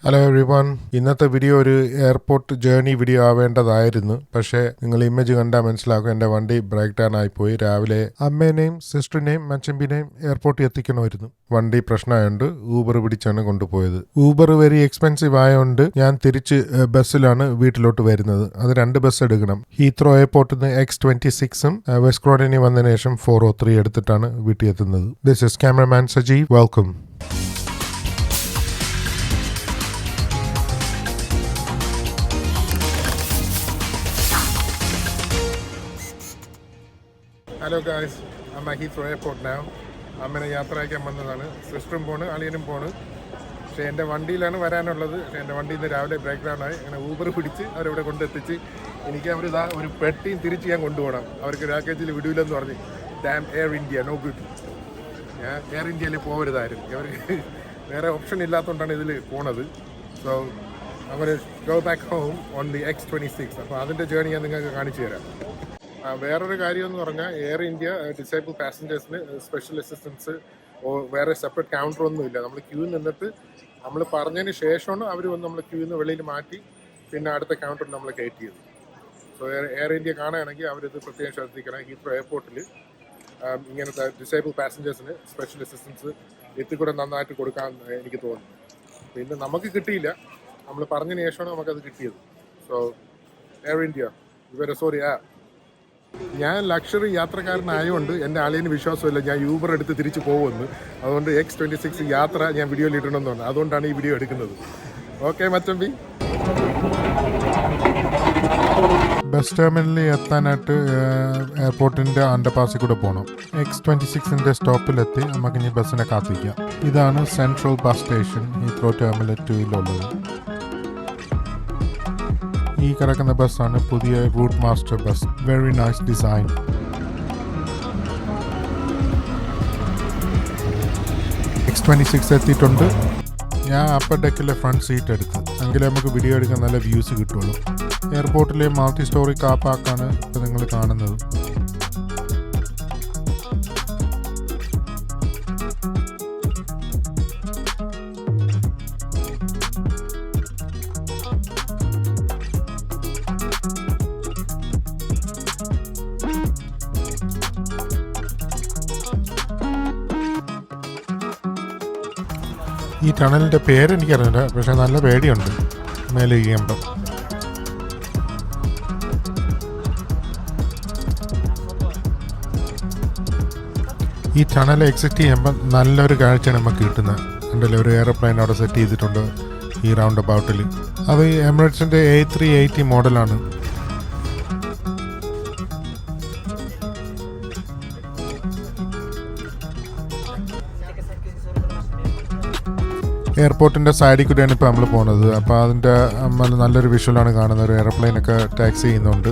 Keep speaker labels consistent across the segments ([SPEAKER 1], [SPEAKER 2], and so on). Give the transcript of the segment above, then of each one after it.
[SPEAKER 1] Hello everyone. ഇന്നത്തെ video ഒരു airport journey video ആവേണ്ടതായിരുന്നു. പക്ഷേ നിങ്ങൾ ഇമേജ് കണ്ടാൽ മനസ്സിലാക്കും എൻ്റെ വണ്ടി ബ്രേക്ക് ഡൗൺ ആയിപ്പോയി. രാവിലെ അമ്മേനെയും സിസ്റ്ററിനെയും മച്ചമ്പിനെയും എയർപോർട്ടിൽ എത്തിക്കണമായിരുന്നു. വണ്ടി പ്രശ്നമായതുകൊണ്ട് ഊബർ പിടിച്ചാണ് കൊണ്ടുപോയത്. ഊബർ വെരി എക്സ്പെൻസീവ് ആയതുകൊണ്ട് ഞാൻ തിരിച്ച് ബസ്സിലാണ് വീട്ടിലോട്ട് വരുന്നത്. അത് 2 ബസ് എടുക്കണം. ഹീത്രോ എയർപോർട്ടിൽ നിന്ന് X26ഉം വെസ്റ്റ് ക്രോണിനി വന്നതിന് ശേഷം 403 എടുത്തിട്ടാണ് വീട്ടിൽ എത്തുന്നത്. This is cameraman Sajeev. Welcome. Hello guys, I'm at Heathrow Airport now. അമ്മനെ യാത്ര അയക്കാൻ വന്നതാണ്. സിസ്റ്ററും പോണ്, അളിയനും പോണ്. പക്ഷേ എൻ്റെ വണ്ടിയിലാണ് വരാനുള്ളത്. പക്ഷേ എൻ്റെ വണ്ടിയിൽ നിന്ന് രാവിലെ ബ്രേക്ക് ഡൗൺ ആയി. അങ്ങനെ ഊബർ പിടിച്ച് അവരവിടെ കൊണ്ടെത്തിച്ച് എനിക്ക് അവരിതാ ഒരു പെട്ടിയും തിരിച്ച് ഞാൻ കൊണ്ടുപോകണം. അവർക്ക് പാക്കേജിൽ വിടൂലെന്ന് പറഞ്ഞ്. Damn Air India, no good. ഞാൻ എയർ ഇന്ത്യയിൽ പോകരുതായിരുന്നു. അവർക്ക് വേറെ ഓപ്ഷൻ ഇല്ലാത്തതുകൊണ്ടാണ് ഇതിൽ പോണത്. സോ അവർ go back home on the X26. അപ്പോൾ അതിൻ്റെ ജേർണി ഞാൻ നിങ്ങൾക്ക് കാണിച്ചു തരാം. വേറൊരു കാര്യം എന്ന് പറഞ്ഞാൽ എയർ ഇന്ത്യ ഡിസേബിൾ പാസഞ്ചേഴ്സിന് സ്പെഷ്യൽ അസിസ്റ്റൻസ് വേറെ സെപ്പറേറ്റ് കൗണ്ടർ ഒന്നുമില്ല. നമ്മൾ ക്യൂ നിന്നിട്ട് നമ്മൾ പറഞ്ഞതിന് ശേഷമാണ് അവർ വന്ന് നമ്മൾ ക്യൂവിൽ നിന്ന് വെളിയിൽ മാറ്റി പിന്നെ അടുത്ത കൗണ്ടറിൽ നമ്മൾ കയറ്റി ചെയ്തു. സോ എയർ ഇന്ത്യ കാണുകയാണെങ്കിൽ അവരിത് പ്രത്യേകം ശ്രദ്ധിക്കണം. ഹീത്രോ എയർപോർട്ടിൽ ഇങ്ങനത്തെ ഡിസേബിൾ പാസഞ്ചേഴ്സിന് സ്പെഷ്യൽ അസിസ്റ്റൻസ് എത്തിക്കൂടെ നന്നായിട്ട് കൊടുക്കാൻ എനിക്ക് തോന്നുന്നു. പിന്നെ നമുക്ക് കിട്ടിയില്ല, നമ്മൾ പറഞ്ഞതിന് ശേഷമാണ് നമുക്കത് കിട്ടിയത്. സോ എയർ ഇന്ത്യ ഇവരെ സോറി ഞാൻ ലക്ഷറി യാത്രക്കാരനായതുകൊണ്ട് എൻ്റെ ആളിന് വിശ്വാസമില്ല ഞാൻ യൂബർ എടുത്ത് തിരിച്ച് പോകുമെന്ന്. അതുകൊണ്ട് X26 യാത്ര ഞാൻ വീഡിയോയിൽ ഇടണമെന്ന് പറഞ്ഞു. അതുകൊണ്ടാണ് ഈ വീഡിയോ എടുക്കുന്നത്. ഓക്കെ മച്ചമ്പി. ബസ് ടെർമിനലിൽ എത്താനായിട്ട് എയർപോർട്ടിൻ്റെ അണ്ടർപാസിൽ കൂടെ പോകണം. X26ൻ്റെ സ്റ്റോപ്പിലെത്തി നമുക്ക് ഇനി ബസ്സിനെ കാത്തിരിക്കാം. ഇതാണ് central bus station Heathrow terminal 2-ലുള്ളത്. ഈ കിടക്കുന്ന ബസ്സാണ് പുതിയ Routemaster bus. Very nice design. X26 എത്തിയിട്ടുണ്ട്. ഞാൻ അപ്പർ ഡെക്കിലെ ഫ്രണ്ട് സീറ്റ് എടുത്തു. എങ്കിലേ നമുക്ക് വീഡിയോ എടുക്കാൻ നല്ല വ്യൂസ് കിട്ടുള്ളൂ. എയർപോർട്ടിലെ മൾട്ടി സ്റ്റോറി കാർ പാർക്കാണ് ഇപ്പോൾ നിങ്ങൾ കാണുന്നത്. ഈ ടണലിൻ്റെ പേരെനിക്കറിയില്ല, പക്ഷെ നല്ല പേടിയുണ്ട് മേലെ ചെയ്യുമ്പം. ഈ ടണൽ എക്സിറ്റ് ചെയ്യുമ്പം നല്ലൊരു കാഴ്ചയാണ് നമുക്ക് കിട്ടുന്നത്. ഉണ്ടല്ലോ, ഒരു എയർപ്ലെയിൻ അവിടെ സെറ്റ് ചെയ്തിട്ടുണ്ട് ഈ റൗണ്ട് അബൌട്ടിൽ. അത് എമിറേറ്റ്സിൻ്റെ A380 മോഡലാണ്. എയർപോർട്ടിൻ്റെ സൈഡിൽ കൂടെയാണ് ഇപ്പോൾ നമ്മൾ പോകുന്നത്. അപ്പോൾ അതിൻ്റെ നല്ലൊരു വിഷ്വലാണ് കാണുന്നത്. ഒരു എയർപ്ലെയിനൊക്കെ ടാക്സി ചെയ്യുന്നുണ്ട്.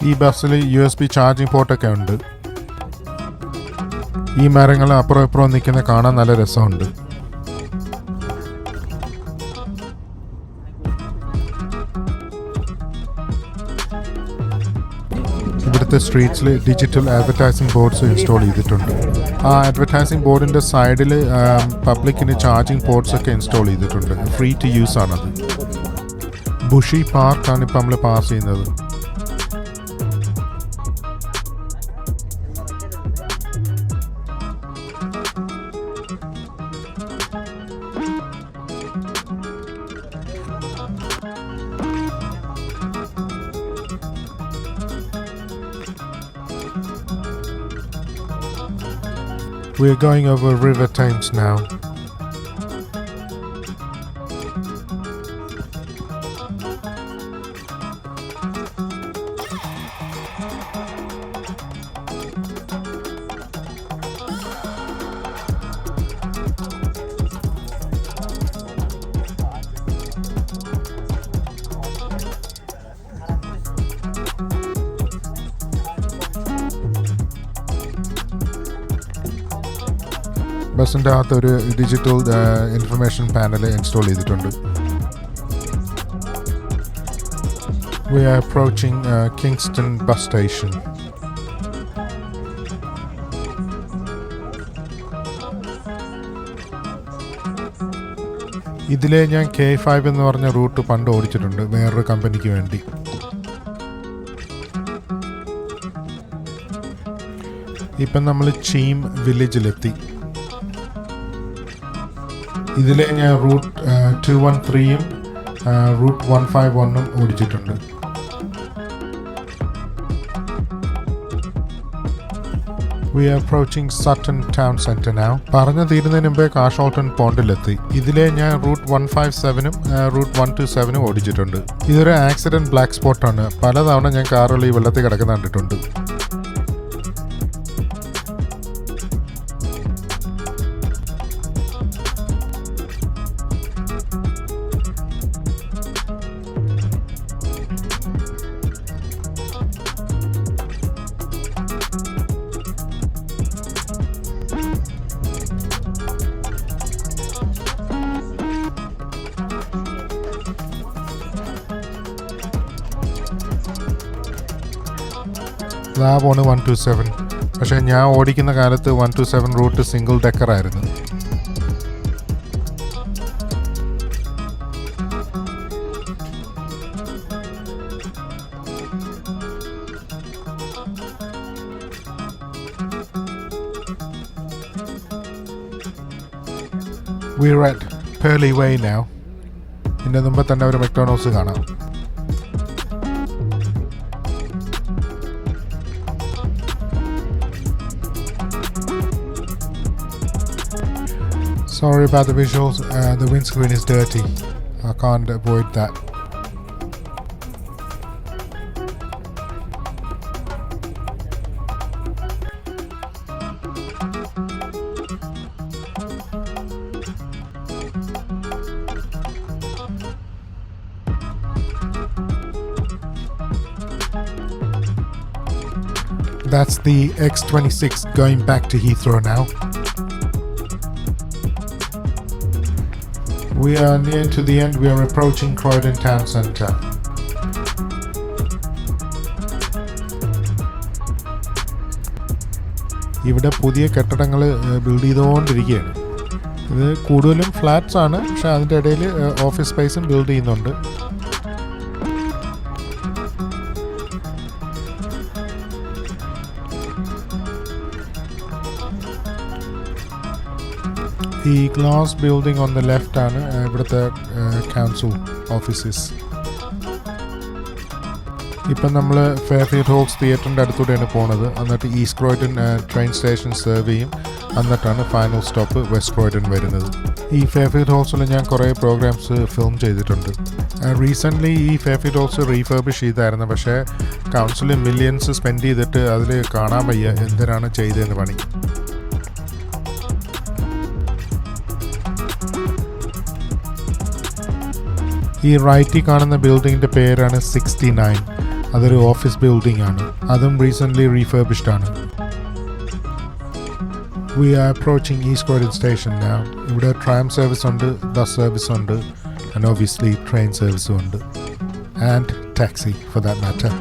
[SPEAKER 1] ഈ ബസ്സിൽ USB ചാർജിങ് പോർട്ടൊക്കെ ഉണ്ട്. ഈ മരങ്ങൾ അപ്പുറം ഇപ്പുറം നിൽക്കുന്ന കാണാൻ നല്ല രസമുണ്ട്. ഇവിടുത്തെ സ്ട്രീറ്റ്സിൽ ഡിജിറ്റൽ അഡ്വർടൈസിംഗ് ബോർഡ്സ് ഇൻസ്റ്റാൾ ചെയ്തിട്ടുണ്ട്. ആ അഡ്വർടൈസിംഗ് ബോർഡിൻ്റെ സൈഡിൽ പബ്ലിക്കിന് ചാർജിങ് പോർട്സ് ഒക്കെ ഇൻസ്റ്റാൾ ചെയ്തിട്ടുണ്ട്. ഫ്രീ ടു യൂസ് ആണത്. ബുഷി പാർക്കാണ് ഇപ്പം നമ്മൾ പാസ് ചെയ്യുന്നത്. We are going over River Thames now. ബസ്സിൻ്റെ അകത്ത് ഒരു ഡിജിറ്റൽ ഇൻഫർമേഷൻ പാനൽ ഇൻസ്റ്റാൾ ചെയ്തിട്ടുണ്ട്. We are approaching Kingston bus station. ഇതിലെ ഞാൻ K5 എന്ന് പറഞ്ഞ റൂട്ട് പണ്ട് ഓടിച്ചിട്ടുണ്ട് വേറൊരു കമ്പനിക്ക് വേണ്ടി. ഇപ്പം നമ്മൾ ചീം വില്ലേജിലെത്തി. ഇതിലെ ഞാൻ റൂട്ട് 213ഉം റൂട്ട് 151ഉം ഓടിച്ചിട്ടുണ്ട്. We are approaching Sutton Town Centre now. പറഞ്ഞു തീരുന്നതിന് മുമ്പേ കാഷോൾട്ടൺ പോണ്ടിലെത്തി. ഇതിലെ ഞാൻ റൂട്ട് 157ഉം റൂട്ട് 127ഉം ഓടിച്ചിട്ടുണ്ട്. ഇതൊരു ആക്സിഡന്റ് ബ്ലാക്ക് സ്പോട്ടാണ്. പലതവണ ഞാൻ കാറുകൾ ഈ വെള്ളത്തിൽ കിടക്കുന്ന കണ്ടിട്ടുണ്ട്. ഇതാ പോണ് 127. പക്ഷേ ഞാൻ ഓടിക്കുന്ന കാലത്ത് 127 റൂട്ട് സിംഗിൾ ഡെക്കർ ആയിരുന്നു. We're at Pearly Way now. ഇതിൻ്റെ മുമ്പ് തന്നെ ഒരു മെക്ഡോണൾഡ്സ് കാണാം. Sorry about the visuals, the windscreen is dirty. I can't avoid that. That's the X26 going back to Heathrow now. We are near to the end. We are approaching Croydon Town Centre. ഇവിടെ പുതിയ കെട്ടിടങ്ങൾ build ചെയ്തുകൊണ്ടിരിക്കുകയാണ്. ഇത് കൂടുതലും flats ആണ്, പക്ഷെ അതിൻ്റെ ഇടയിൽ ഓഫീസ് സ്പേസും ബിൽഡ് ചെയ്യുന്നുണ്ട്. ഈ glass building on the left ആണ് ഇവിടുത്തെ കൗൺസിൽ ഓഫീസസ്. ഇപ്പം നമ്മൾ ഫെയർഫീൽഡ് ഹോൾസ് തിയേറ്ററിൻ്റെ അടുത്തൂടെയാണ് പോണത്. എന്നിട്ട് ഈസ്റ്റ് ക്രോയ്ഡൻ ട്രെയിൻ സ്റ്റേഷൻ സെർവ് ചെയ്യും. എന്നിട്ടാണ് ഫൈനൽ സ്റ്റോപ്പ് വെസ്റ്റ് ക്രോയ്ഡൻ വരുന്നത്. ഈ ഫെയർഫീൽഡ് ഹോൾസിൽ ഞാൻ കുറേ പ്രോഗ്രാംസ് ഫിലിം ചെയ്തിട്ടുണ്ട്. റീസെൻ്റ്ലി ഈ ഫെയർഫീൽഡ് ഹോൾസ് റീഫർബിഷ് ചെയ്തായിരുന്നു. പക്ഷേ കൗൺസിൽ മില്യൺസ് സ്പെൻഡ് ചെയ്തിട്ട് അതിൽ കാണാൻ വയ്യ എന്തിനാണ് ചെയ്തതെന്ന് പണി. ഈ റൈറ്റിൽ കാണുന്ന ബിൽഡിങ്ങിൻ്റെ പേരാണ് 69. അതൊരു ഓഫീസ് ബിൽഡിംഗ് ആണ്. അതും റീസെൻ്റ്ലി റീഫർബിഷ്ഡ് ആണ്. We are approaching East Croydon Station now. ഇവിടെ tram service ഉണ്ട്, ബസ് സർവീസ് ഉണ്ട്, and obviously train service ഉണ്ട്, and taxi for that matter.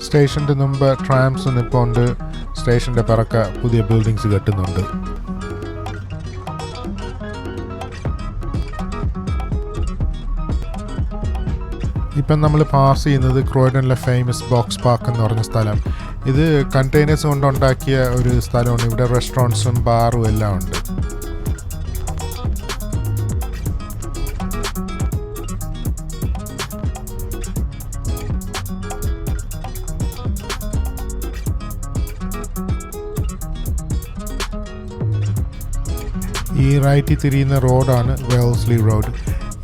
[SPEAKER 1] സ്റ്റേഷൻ്റെ മുമ്പ് ട്രാംസ് നിൽപ്പുണ്ട്. സ്റ്റേഷൻ്റെ പിറക്ക പുതിയ ബിൽഡിങ്സ് കെട്ടുന്നുണ്ട്. ഇപ്പം നമ്മൾ പാസ് ചെയ്യുന്നത് ക്രോയ്ഡനിലെ ഫേമസ് ബോക്സ് പാർക്ക് എന്ന് പറഞ്ഞ സ്ഥലം. ഇത് കണ്ടെയ്നേഴ്സ് കൊണ്ടുണ്ടാക്കിയ ഒരു സ്ഥലമാണ്. ഇവിടെ റെസ്റ്റോറൻറ്റ്സും ബാറും എല്ലാം ഉണ്ട്. ഈ റൈറ്റിൽ തിരിയുന്ന റോഡാണ് വെൽസ്ലി റോഡ്.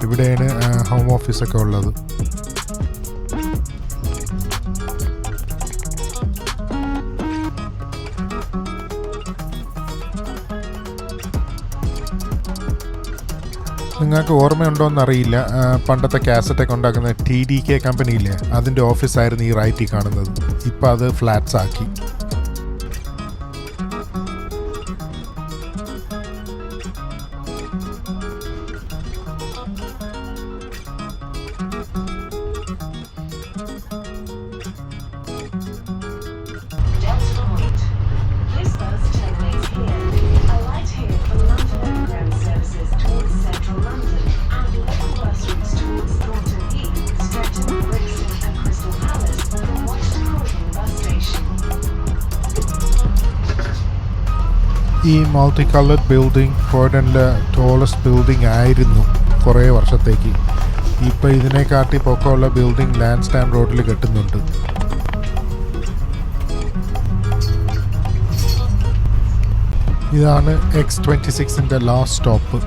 [SPEAKER 1] ഇവിടെയാണ് ഹോം ഓഫീസൊക്കെ ഉള്ളത്. നിങ്ങൾക്ക് ഓർമ്മയുണ്ടോയെന്നറിയില്ല, പണ്ടത്തെ കാസറ്റൊക്കെ ഉണ്ടാക്കുന്ന TDK കമ്പനിയില്ലേ, അതിൻ്റെ ഓഫീസായിരുന്നു ഈ റൈറ്റിൽ കാണുന്നത്. ഇപ്പം അത് ഫ്ലാറ്റ്സ് ആക്കി.
[SPEAKER 2] ഈ മൾട്ടി കളർഡ് ബിൽഡിംഗ് ഫോർഡനിലെ ടോളസ്റ്റ് ബിൽഡിംഗ് ആയിരുന്നു കുറേ വർഷത്തേക്ക്. ഇപ്പോൾ ഇതിനെക്കാട്ടി പൊക്കമുള്ള ബിൽഡിംഗ് ലാൻഡ് സ്റ്റാൻഡ് റോഡിൽ കെട്ടുന്നുണ്ട്. ഇതാണ് X26ൻ്റെ ലാസ്റ്റ് സ്റ്റോപ്പ്.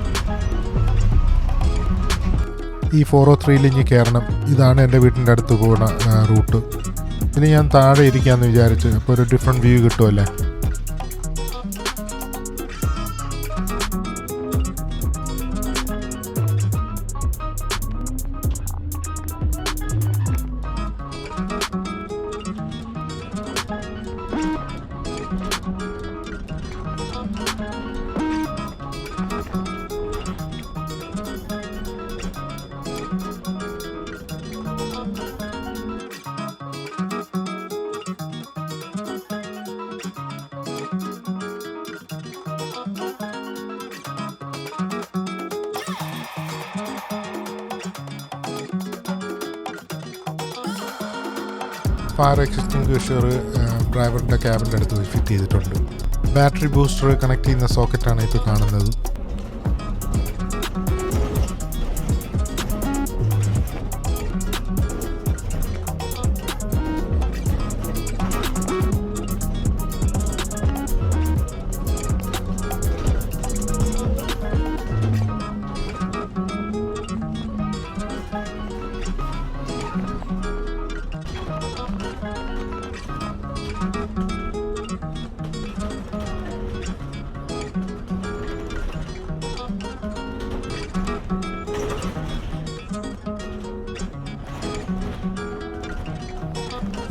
[SPEAKER 2] ഈ 403 ഇഞ്ഞ് കയറണം. ഇതാണ് എൻ്റെ വീട്ടിൻ്റെ അടുത്ത് പോകുന്ന റൂട്ട്. ഇനി ഞാൻ താഴെ ഇരിക്കാമെന്ന് വിചാരിച്ചു. അപ്പോൾ ഒരു ഡിഫറെൻറ്റ് വ്യൂ കിട്ടുമല്ലേ. ഫയർ എക്സ്റ്റിംഗ്വിഷർ ഡ്രൈവറിൻ്റെ ക്യാബിൻ്റെ അടുത്ത് ഫിറ്റ് ചെയ്തിട്ടുണ്ട്. ബാറ്ററി ബൂസ്റ്റർ കണക്ട് ചെയ്യുന്ന സോക്കറ്റാണ് ഇപ്പോൾ കാണുന്നത്.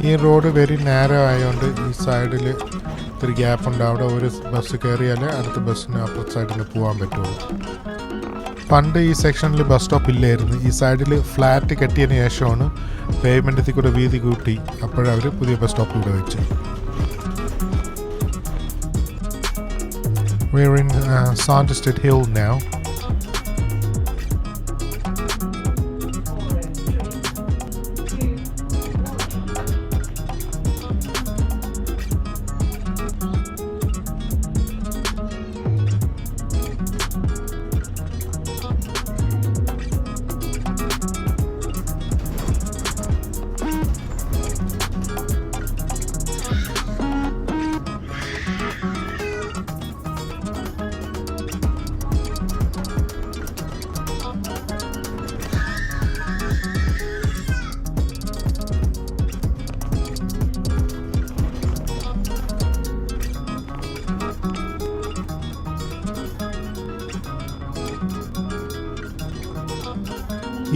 [SPEAKER 2] ഈ റോഡ് വെരി നാരോ ആയതുകൊണ്ട് ഈ സൈഡിൽ ഇത്തിരി ഗ്യാപ്പ് ഉണ്ട്. അവിടെ ഒരു ബസ് കയറിയാൽ അടുത്ത ബസ്സിന് അപ്പുറത്തെ സൈഡിൽ നിന്ന് പോകാൻ പറ്റുള്ളൂ. പണ്ട് ഈ സെക്ഷനിൽ ബസ് സ്റ്റോപ്പ് ഇല്ലായിരുന്നു. ഈ സൈഡിൽ ഫ്ലാറ്റ് കെട്ടിയതിന് ശേഷമാണ് പേയ്മെൻറ്റത്തിൽ കൂടെ വീതി കൂട്ടി. അപ്പോഴവർ പുതിയ ബസ് സ്റ്റോപ്പ് ഇവിടെ വെച്ച്. We're in sajeevraghavan now.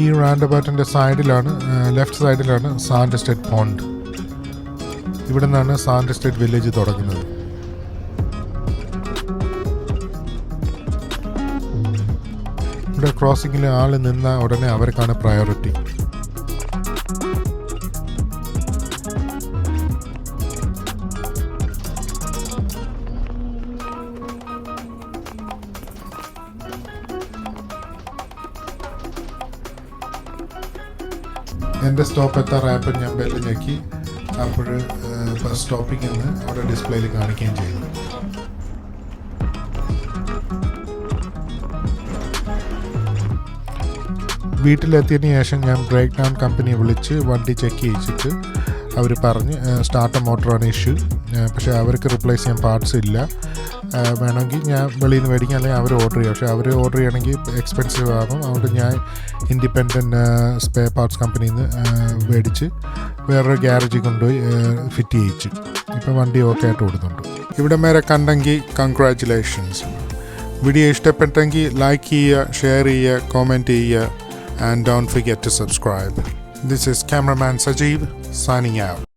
[SPEAKER 2] ഈ റൗണ്ട് അബൌട്ടിൻ്റെ സൈഡിലാണ്, ലെഫ്റ്റ് സൈഡിലാണ് സാൻഡ് എസ്റ്റേറ്റ് പോണ്ട്. ഇവിടെ നിന്നാണ് സാൻഡ് എസ്റ്റേറ്റ് വില്ലേജ് തുടങ്ങുന്നത്. ഇവിടെ ക്രോസിങ്ങിൽ ആൾ നിന്ന ഉടനെ അവർക്കാണ് പ്രയോറിറ്റി. എൻ്റെ സ്റ്റോപ്പ് എത്താറായപ്പോൾ ഞാൻ ബെല്ല് ഞെക്കി. അപ്പോൾ ബസ് സ്റ്റോപ്പിംഗ് എന്ന് അവിടെ ഡിസ്പ്ലേയിൽ കാണിക്കുകയും ചെയ്തു. വീട്ടിലെത്തിയതിന് ശേഷം ഞാൻ ബ്രേക്ക് ഡൗൺ കമ്പനിയെ വിളിച്ച് വണ്ടി ചെക്ക് ചെയ്യിച്ചിട്ട് അവർ പറഞ്ഞ് സ്റ്റാർട്ടർ മോട്ടറാണ് ഇഷ്യൂ. പക്ഷേ അവർക്ക് റിപ്ലേസ് ചെയ്യാൻ പാർട്സ് ഇല്ല. വേണമെങ്കിൽ ഞാൻ വെളിയിൽ നിന്ന് മേടിക്കാം, അല്ലെങ്കിൽ അവർ ഓർഡർ ചെയ്യാം. പക്ഷേ അവർ ഓർഡർ ചെയ്യണമെങ്കിൽ എക്സ്പെൻസീവ് ആകും. അതുകൊണ്ട് ഞാൻ ഇൻഡിപെൻഡൻറ്റ് സ്പെയർ പാർട്സ് കമ്പനിയിൽ നിന്ന് മേടിച്ച് വേറൊരു ഗ്യാരേജിൽ കൊണ്ടുപോയി ഫിറ്റ് ചെയ്യിച്ചു. ഇപ്പോൾ വണ്ടി ഓക്കെ ആയിട്ട് ഓടുന്നുണ്ട്. ഇവിടെ വരെ കണ്ടെങ്കിൽ കൺഗ്രാറ്റുലേഷൻസ്. വീഡിയോ ഇഷ്ടപ്പെട്ടെങ്കിൽ ലൈക്ക് ചെയ്യുക, ഷെയർ ചെയ്യുക, കോമെൻറ്റ് ചെയ്യുക, and don't forget to subscribe. This is cameraman Sajeev signing out.